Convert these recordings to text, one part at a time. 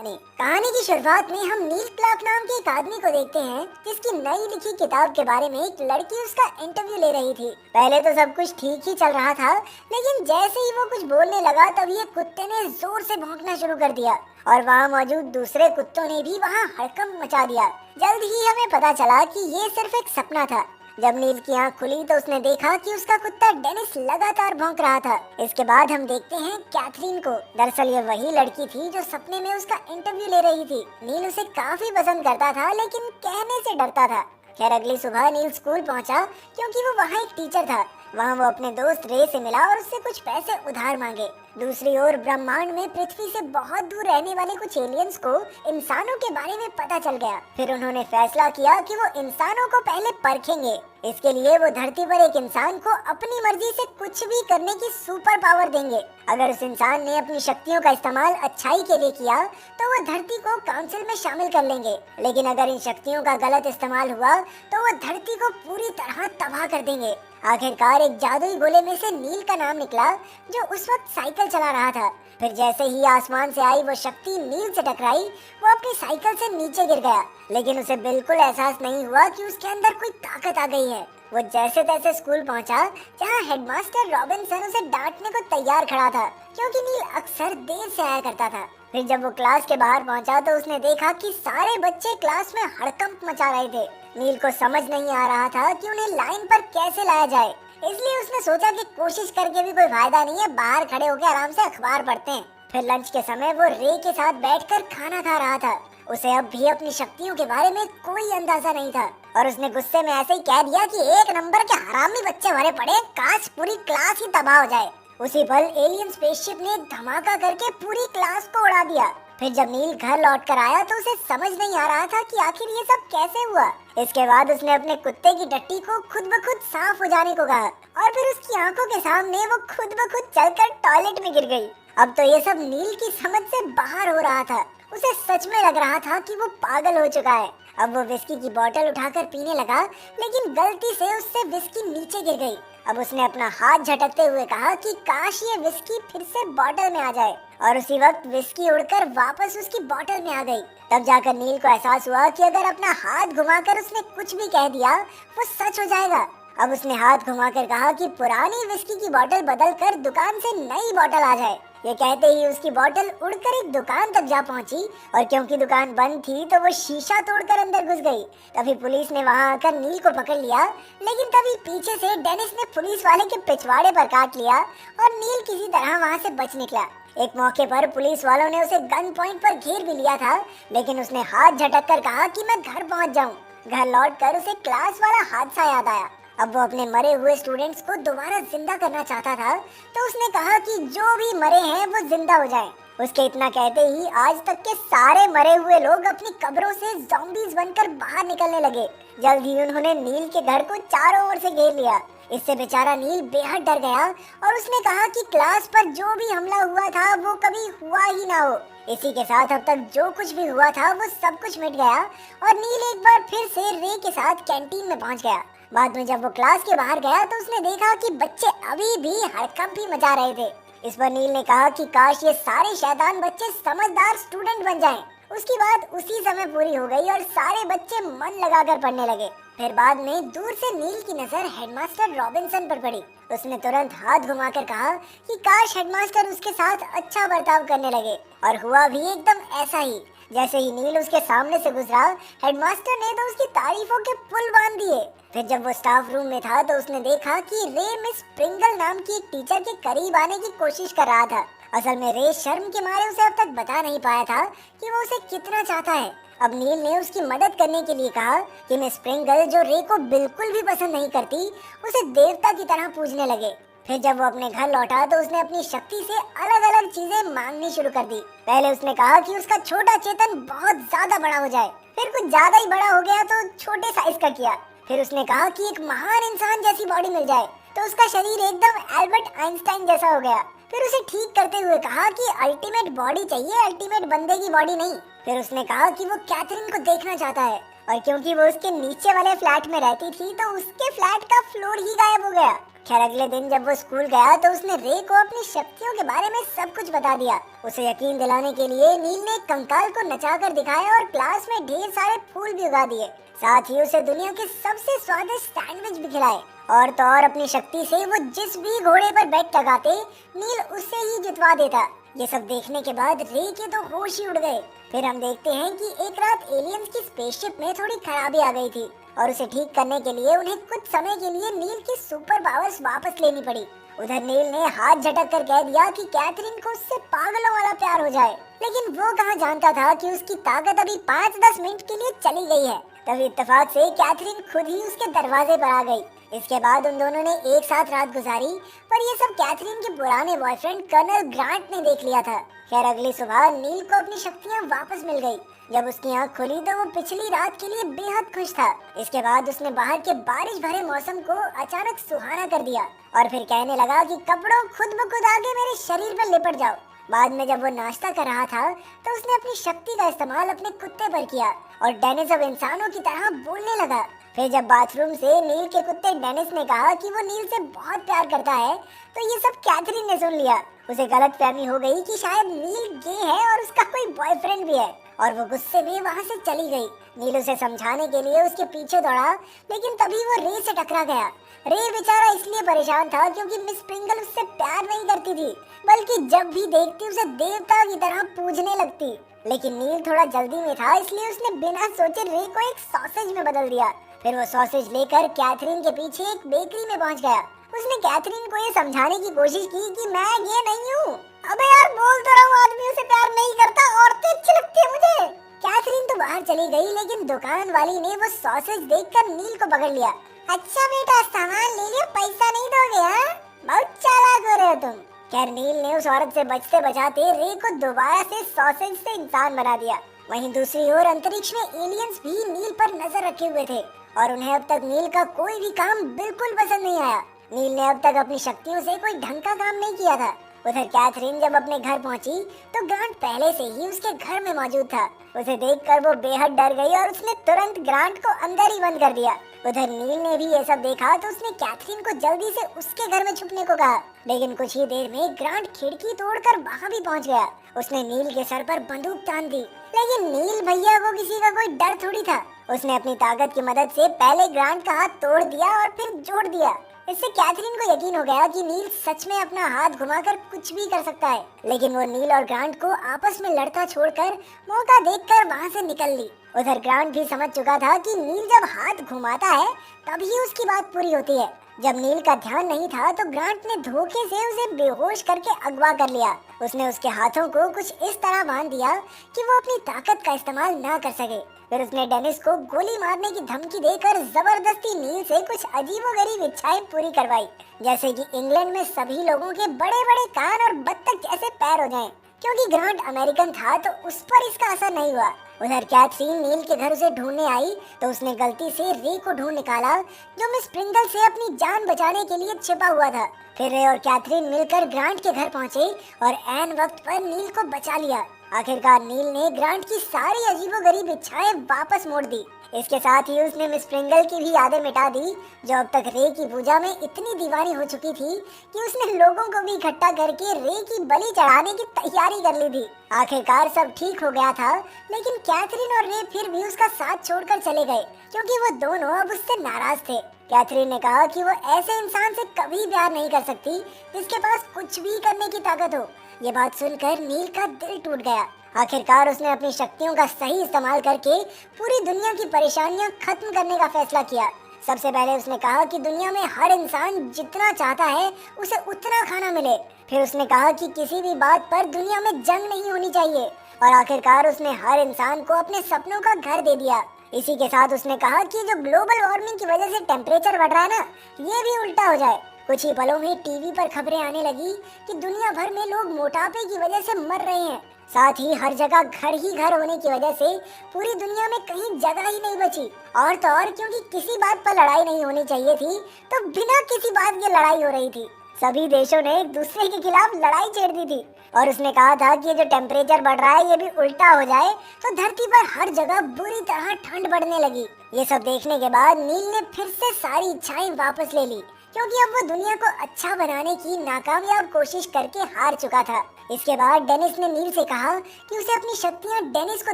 कहानी की शुरुआत में हम नील क्लार्क नाम के एक आदमी को देखते हैं जिसकी नई लिखी किताब के बारे में एक लड़की उसका इंटरव्यू ले रही थी। पहले तो सब कुछ ठीक ही चल रहा था, लेकिन जैसे ही वो कुछ बोलने लगा तभी एक कुत्ते ने जोर से भौंकना शुरू कर दिया और वहाँ मौजूद दूसरे कुत्तों ने भी वहाँ हड़कंप मचा दिया। जल्द ही हमें पता चला कि ये सिर्फ एक सपना था। जब नील की आंख खुली तो उसने देखा कि उसका कुत्ता डेनिस लगातार भौंक रहा था। इसके बाद हम देखते हैं कैथरीन को। दरअसल ये वही लड़की थी जो सपने में उसका इंटरव्यू ले रही थी। नील उसे काफी पसंद करता था, लेकिन कहने से डरता था। खैर अगली सुबह नील स्कूल पहुंचा क्योंकि वो वहाँ एक टीचर था। वहाँ वो अपने दोस्त रे से मिला और उससे कुछ पैसे उधार मांगे। दूसरी ओर ब्रह्मांड में पृथ्वी से बहुत दूर रहने वाले कुछ एलियंस को इंसानों के बारे में पता चल गया। फिर उन्होंने फैसला किया कि वो इंसानों को पहले परखेंगे। इसके लिए वो धरती पर एक इंसान को अपनी मर्जी से कुछ भी करने की सुपर पावर देंगे। अगर उस इंसान ने अपनी शक्तियों का इस्तेमाल अच्छाई के लिए किया तो वो धरती को काउंसिल में शामिल कर लेंगे, लेकिन अगर इन शक्तियों का गलत इस्तेमाल हुआ तो वो धरती को पूरी तरह तबाह कर देंगे। आखिरकार एक जादुई गोले में से नील का नाम निकला जो उस वक्त साइकिल चला रहा था। फिर जैसे ही आसमान से आई वो शक्ति नील से टकराई, वो अपनी साइकिल से नीचे गिर गया, लेकिन उसे बिल्कुल एहसास नहीं हुआ कि उसके अंदर कोई ताकत आ गई है। वो जैसे तैसे स्कूल पहुंचा जहां हेडमास्टर रॉबिन्सन उसे डांटने को तैयार खड़ा था क्योंकि नील अक्सर देर से आया करता था। फिर जब वो क्लास के बाहर पहुंचा तो उसने देखा कि सारे बच्चे क्लास में हड़कंप मचा रहे थे। नील को समझ नहीं आ रहा था कि उन्हें लाइन पर कैसे लाया जाए, इसलिए उसने सोचा कि कोशिश करके भी कोई फायदा नहीं है, बाहर खड़े होकर आराम से अखबार पढ़ते हैं। फिर लंच के समय वो रे के साथ बैठकर खाना खा रहा था। उसे अब भी अपनी शक्तियों के बारे में कोई अंदाजा नहीं था और उसने गुस्से में ऐसे ही कह दिया कि एक नंबर के हरामी बच्चे भरे पड़े, काश पूरी क्लास ही तबाह हो जाए। उसी पल एलियन स्पेसशिप ने धमाका करके पूरी क्लास को उड़ा दिया। फिर जब नील घर लौट कर आया तो उसे समझ नहीं आ रहा था कि आखिर ये सब कैसे हुआ। इसके बाद उसने अपने कुत्ते की टट्टी को खुद ब खुद साफ हो जाने को कहा और फिर उसकी आंखों के सामने वो खुद ब खुद चलकर टॉयलेट में गिर गई। अब तो ये सब नील की समझ से बाहर हो रहा था। उसे सच में लग रहा था कि वो पागल हो चुका है। अब वो विस्की की बोतल उठाकर पीने लगा, लेकिन गलती से उससे विस्की नीचे गिर गई। अब उसने अपना हाथ झटकते हुए कहा कि काश ये विस्की फिर से बोतल में आ जाए, और उसी वक्त विस्की उड़कर वापस उसकी बोतल में आ गई। तब जाकर नील को एहसास हुआ कि अगर अपना हाथ घुमाकर उसने कुछ भी कह दिया वो सच हो जाएगा। अब उसने हाथ घुमाकर कहा कि पुरानी विस्की की बोतल बदलकर दुकान से नई बोतल आ जाए। ये कहते ही उसकी बोतल उड़कर एक दुकान तक जा पहुंची और क्योंकि दुकान बंद थी तो वो शीशा तोड़कर अंदर घुस गई। तभी पुलिस ने वहां आकर नील को पकड़ लिया, लेकिन तभी पीछे से डेनिस ने पुलिस वाले के पिछवाड़े पर काट लिया और नील किसी तरह वहां से बच निकला। एक मौके पर पुलिस वालों ने उसे गन पॉइंट पर घेर भी लिया था, लेकिन उसने हाथ झटक कर कहा कि मैं घर पहुंच जाऊं। घर लौटकर उसे क्लास वाला हादसा याद आया। अब वो अपने मरे हुए स्टूडेंट्स को दोबारा जिंदा करना चाहता था, तो उसने कहा कि जो भी मरे हैं वो जिंदा हो जाएं। उसके इतना कहते ही आज तक के सारे मरे हुए लोग अपनी कब्रों से ज़ॉम्बीज बनकर बाहर निकलने लगे। जल्द ही उन्होंने नील के घर को चारों ओर से घेर लिया। इससे बेचारा नील बेहद डर गया और उसने कहा कि क्लास पर जो भी हमला हुआ था वो कभी हुआ ही ना हो। इसी के साथ अब तक जो कुछ भी हुआ था वो सब कुछ मिट गया और नील एक बार फिर से रे के साथ कैंटीन में पहुंच गया। बाद में जब वो क्लास के बाहर गया तो उसने देखा कि बच्चे अभी भी हड़कंप ही मचा रहे थे। इस पर नील ने कहा कि काश ये सारे शैतान बच्चे समझदार स्टूडेंट बन जाएं। उसकी बात उसी समय पूरी हो गई और सारे बच्चे मन लगाकर पढ़ने लगे। फिर बाद में दूर से नील की नजर हेडमास्टर रॉबिन्सन पर पड़ी। उसने तुरंत हाथ घुमाकर कहा कि काश हेडमास्टर उसके साथ अच्छा बर्ताव करने लगे, और हुआ भी एकदम ऐसा ही। जैसे ही नील उसके सामने से गुजरा, हेडमास्टर ने तो उसकी तारीफों के पुल बांध दिए। फिर जब वो स्टाफ रूम में था तो उसने देखा कि रे मिस प्रिंगल नाम की एक टीचर के करीब आने की कोशिश कर रहा था। असल में रे शर्म के मारे उसे अब तक बता नहीं पाया था कि वो उसे कितना चाहता है। अब नील ने उसकी मदद करने के लिए कहा कि मिस प्रिंगल, जो रे को बिल्कुल भी पसंद नहीं करती, उसे देवता की तरह पूजने लगे। फिर जब वो अपने घर लौटा तो उसने अपनी शक्ति से अलग अलग चीजें मांगनी शुरू कर दी। पहले उसने कहा कि उसका छोटा चेतन बहुत ज्यादा बड़ा हो जाए, फिर कुछ ज्यादा ही बड़ा हो गया तो छोटे साइज का किया। फिर उसने कहा कि एक महान इंसान जैसी बॉडी मिल जाए, तो उसका शरीर एकदम एल्बर्ट आइंस्टाइन जैसा हो गया। फिर उसे ठीक करते हुए कहा कि अल्टीमेट बॉडी चाहिए, अल्टीमेट बंदे की बॉडी नहीं। फिर उसने कहा कि वो कैथरीन को देखना चाहता है। और क्योंकि वो उसके नीचे वाले फ्लैट में रहती थी तो उसके फ्लैट का फ्लोर ही गायब हो गया। खैर अगले दिन जब वो स्कूल गया तो उसने रे को अपनी शक्तियों के बारे में सब कुछ बता दिया। उसे यकीन दिलाने के लिए नील ने एक कंकाल को नचाकर दिखाया और क्लास में ढेर सारे फूल भी उगा दिए। साथ ही उसे दुनिया के सबसे स्वादिष्ट सैंडविच भी खिलाए। और तो और अपनी शक्ति से वो जिस भी घोड़े पर बैठ लगाते नील उससे ही जितवा देता। ये सब देखने के बाद रे के तो होश ही उड़ गए। फिर हम देखते हैं कि एक रात एलियंस की स्पेसशिप में थोड़ी खराबी आ गई थी और उसे ठीक करने के लिए उन्हें कुछ समय के लिए नील की सुपर पावर्स वापस लेनी पड़ी। उधर नील ने हाथ झटक कर कह दिया कि कैथरीन को उससे पागलों वाला प्यार हो जाए, लेकिन वो कहाँ जानता था कि उसकी ताकत अभी 5-10 मिनट के लिए चली गई है। तभी इत्तेफाक से कैथरीन खुद ही उसके दरवाजे पर आ गई। इसके बाद उन दोनों ने एक साथ रात गुजारी, पर ये सब कैथरीन के पुराने बॉयफ्रेंड कर्नल ग्रांट ने देख लिया था। खैर अगली सुबह नील को अपनी शक्तियाँ वापस मिल गई। जब उसकी आँख खुली तो वो पिछली रात के लिए बेहद खुश था। इसके बाद उसने बाहर के बारिश भरे मौसम को अचानक सुहाना कर दिया और फिर कहने लगा कि कपड़ों खुद ब खुद आके मेरे शरीर पर लिपट जाओ। बाद में जब वो नाश्ता कर रहा था तो उसने अपनी शक्ति का इस्तेमाल अपने कुत्ते पर किया और डेनिस अब इंसानों की तरह बोलने लगा। फिर जब बाथरूम से नील के कुत्ते डेनिस ने कहा कि वो नील से बहुत प्यार करता है तो ये सब कैथरीन ने सुन लिया। उसे गलतफहमी हो गई कि शायद नील गे है और उसका कोई बॉयफ्रेंड भी है और वो गुस्से में वहाँ से चली गई। नील उसे समझाने के लिए उसके पीछे दौड़ा, लेकिन तभी वो रे से टकरा गया। रे बेचारा इसलिए परेशान था क्योंकि मिस प्रिंगल उससे प्यार नहीं करती थी, बल्कि जब भी देखती उसे देवता की तरह पूजने लगती। लेकिन नील थोड़ा जल्दी में था, इसलिए उसने बिना सोचे रे को एक सॉसेज में बदल दिया। फिर वो सॉसेज लेकर कैथरीन के पीछे एक बेकरी में पहुंच गया। उसने कैथरीन को ये समझाने की कोशिश की कि मैं ये नहीं हूँ। अबे यार बोल तो रहा हूँ, आदमियों से प्यार नहीं करता, औरतें अच्छी लगती है मुझे। कैथरीन तो बाहर चली गई, लेकिन दुकान वाली ने वो सॉसेज देखकर नील को पकड़ लिया। अच्छा बेटा सामान ले लिया, पैसा नहीं दोगे? हाँ बहुत चालाक हो रहे हो तुम। खैर नील ने उस औरत से बचते बचाते रे को दोबारा से सॉसेज से इंसान बना दिया। वहीं दूसरी ओर अंतरिक्ष में एलियंस भी नील पर नजर रखे हुए थे और उन्हें अब तक नील का कोई भी काम बिल्कुल पसंद नहीं आया। नील ने अब तक अपनी शक्तियों से कोई ढंग का काम नहीं किया था। उधर कैथरीन जब अपने घर पहुंची तो ग्रांट पहले से ही उसके घर में मौजूद था। उसे देखकर वो बेहद डर गई और उसने तुरंत ग्रांट को अंदर ही बंद कर दिया। उधर नील ने भी ये सब देखा तो उसने कैथरीन को जल्दी से उसके घर में छुपने को कहा, लेकिन कुछ ही देर में ग्रांट खिड़की तोड़कर वहाँ भी पहुँच गया। उसने नील के सर पर बंदूक तान दी, लेकिन नील भैया वो किसी का कोई डर थोड़ी था। उसने अपनी ताकत की मदद से पहले ग्रांट का हाथ तोड़ दिया और फिर जोड़ दिया। इससे कैथरीन को यकीन हो गया कि नील सच में अपना हाथ घुमाकर कुछ भी कर सकता है। लेकिन वो नील और ग्रांट को आपस में लड़ता छोड़कर मौका देखकर वहाँ से निकल ली। उधर ग्रांट भी समझ चुका था कि नील जब हाथ घुमाता है तभी उसकी बात पूरी होती है। जब नील का ध्यान नहीं था तो ग्रांट ने धोखे से उसे बेहोश करके अगवा कर लिया। उसने उसके हाथों को कुछ इस तरह बांध दिया कि वो अपनी ताकत का इस्तेमाल ना कर सके। फिर उसने डेनिस को गोली मारने की धमकी देकर जबरदस्ती नील से कुछ अजीबोगरीब इच्छाएं पूरी करवाई, जैसे कि इंग्लैंड में सभी लोगों के बड़े बड़े कान और बत्तख जैसे पैर हो जाएं। क्योंकि ग्रांट अमेरिकन था तो उस पर इसका असर नहीं हुआ। उधर कैथरीन नील के घर उसे ढूंढने आई तो उसने गलती से रे को ढूंढ निकाला, जो मिस प्रिंगल से अपनी जान बचाने के लिए छिपा हुआ था। फिर रे और कैथरीन मिलकर ग्रांट के घर पहुंचे और ऐन वक्त पर नील को बचा लिया। आखिरकार नील ने ग्रांट की सारी अजीबोगरीब इच्छाएं वापस मोड़ दी। इसके साथ ही उसने मिस प्रिंगल की भी यादें मिटा दी, जो अब तक रे की पूजा में इतनी दीवानी हो चुकी थी कि उसने लोगों को भी इकट्ठा करके रे की बलि चढ़ाने की तैयारी कर ली थी। आखिरकार सब ठीक हो गया था, लेकिन कैथरीन और रे फिर भी उसका साथ छोड़कर चले गए क्योंकि वो दोनों अब उससे नाराज थे। कैथरीन ने कहा कि वो ऐसे इंसान से कभी प्यार नहीं कर सकती जिसके पास कुछ भी करने की ताकत हो। ये बात सुनकर नील का दिल टूट गया। आखिरकार उसने अपनी शक्तियों का सही इस्तेमाल करके पूरी दुनिया की परेशानियां खत्म करने का फैसला किया। सबसे पहले उसने कहा कि दुनिया में हर इंसान जितना चाहता है उसे उतना खाना मिले। फिर उसने कहा कि किसी भी बात पर दुनिया में जंग नहीं होनी चाहिए और आखिरकार उसने हर इंसान को अपने सपनों का घर दे दिया। इसी के साथ उसने कहा कि जो ग्लोबल वार्मिंग की वजह से टेम्परेचर बढ़ रहा है ना, ये भी उल्टा हो जाए। कुछ ही पलों में टीवी पर खबरें आने लगी कि दुनिया भर में लोग मोटापे की वजह से मर रहे हैं। साथ ही हर जगह घर ही घर होने की वजह से पूरी दुनिया में कहीं जगह ही नहीं बची। और तो और क्योंकि किसी बात पर लड़ाई नहीं होनी चाहिए थी तो बिना किसी बात की लड़ाई हो रही थी। सभी देशों ने एक दूसरे के खिलाफ लड़ाई छेड़ दी थी। और उसने कहा था कि ये जो टेम्परेचर बढ़ रहा है ये भी उल्टा हो जाए तो धरती पर हर जगह बुरी तरह ठंड बढ़ने लगी। ये सब देखने के बाद नील ने फिर से सारी इच्छाएं वापस ले ली, क्योंकि अब वो दुनिया को अच्छा बनाने की नाकामयाब कोशिश करके हार चुका था। इसके बाद डेनिस ने नील से कहा कि उसे अपनी शक्तियां डेनिस को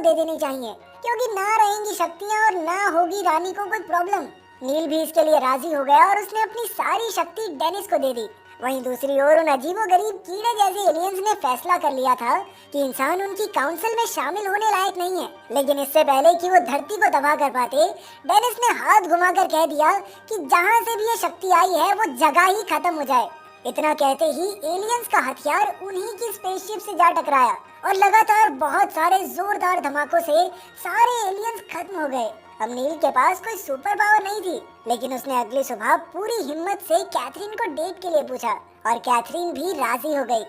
दे देनी चाहिए, क्योंकि ना रहेंगी शक्तियां और ना होगी रानी को कोई प्रॉब्लम। नील भी इसके लिए राजी हो गया और उसने अपनी सारी शक्ति डेनिस को दे दी। वहीं दूसरी ओर उन अजीबोगरीब कीड़े जैसे एलियंस ने फैसला कर लिया था कि इंसान उनकी काउंसिल में शामिल होने लायक नहीं है। लेकिन इससे पहले कि वो धरती को तबाह कर पाते, डेनिस ने हाथ घुमाकर कह दिया कि जहां से भी ये शक्ति आई है वो जगह ही खत्म हो जाए। इतना कहते ही एलियंस का हथियार उन्हीं की स्पेसशिप से जा टकराया और लगातार बहुत सारे जोरदार धमाकों से सारे एलियंस खत्म हो गए। अब नील के पास कोई सुपर पावर नहीं थी, लेकिन उसने अगली सुबह पूरी हिम्मत से कैथरीन को डेट के लिए पूछा और कैथरीन भी राजी हो गई।